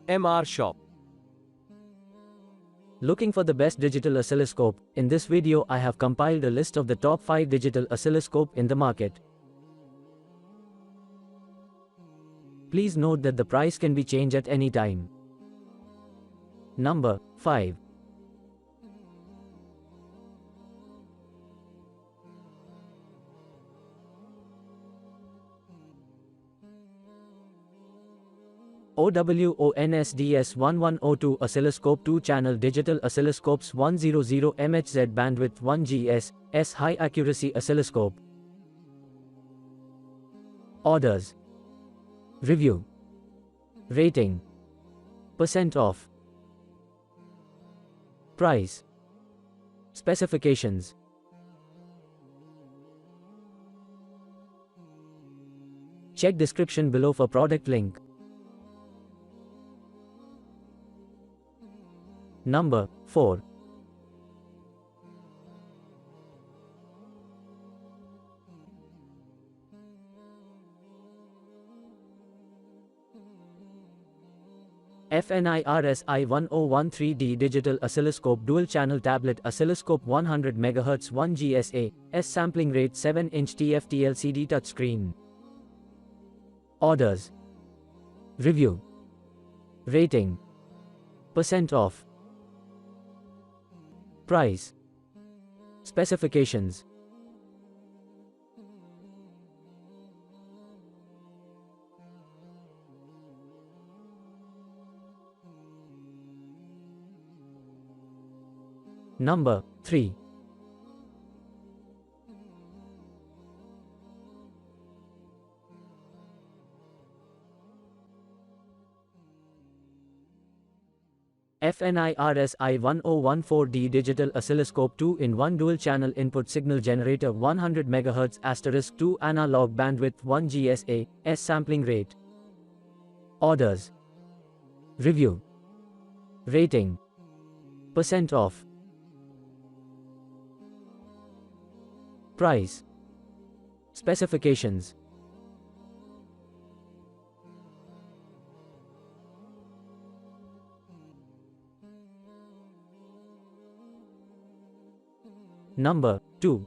MR Shop. Looking for the best digital oscilloscope? In this video I have compiled a list of the top 5 digital oscilloscope in the market. Please note that the price can be changed at any time. Number 5. OWONSDS1102 Oscilloscope 2-channel Digital Oscilloscopes 100 MHz Bandwidth 1 GS, S High Accuracy Oscilloscope. Orders. Review. Rating. Percent off. Price. Specifications. Check description below for product link. Number 4. FNIRSI 1013D Digital Oscilloscope Dual Channel Tablet Oscilloscope 100 MHz 1 GSA, S Sampling Rate 7-inch TFT LCD Touchscreen. Orders. Review. Rating. Percent off. Price. Specifications. Number 3. FNIRSI 1014D Digital Oscilloscope 2-in-1 Dual Channel Input Signal Generator 100 MHz *2 Analog Bandwidth 1 GSA, S Sampling Rate. Orders. Review. Rating. Percent off. Price. Specifications. Number 2.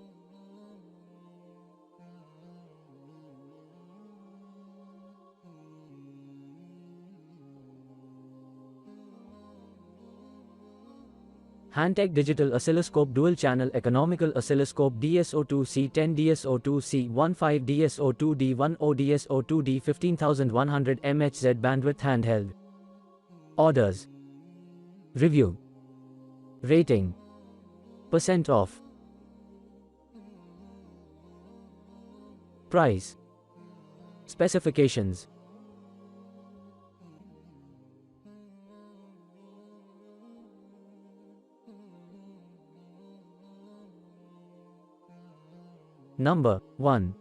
Hantek Digital Oscilloscope Dual Channel Economical Oscilloscope DSO2C10 DSO2C15 DSO2D10 DSO2D 15100 MHz Bandwidth Handheld. Orders. Review. Rating. Percent off. Price. Specifications. Number 1.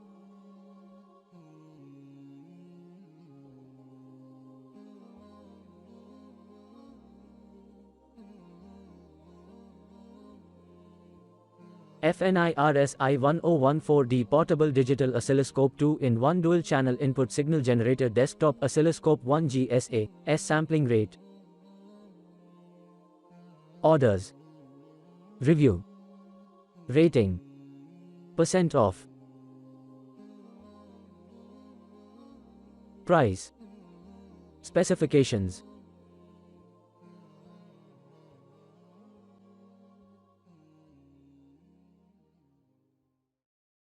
FNIRSI 1014D Portable Digital Oscilloscope 2-in-1 Dual Channel Input Signal Generator Desktop Oscilloscope 1 GSA, S Sampling Rate. Orders. Review. Rating. Percent off. Price. Specifications.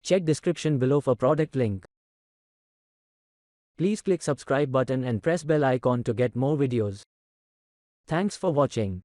Check description below for product link. Please click subscribe button and press bell icon to get more videos. Thanks for watching.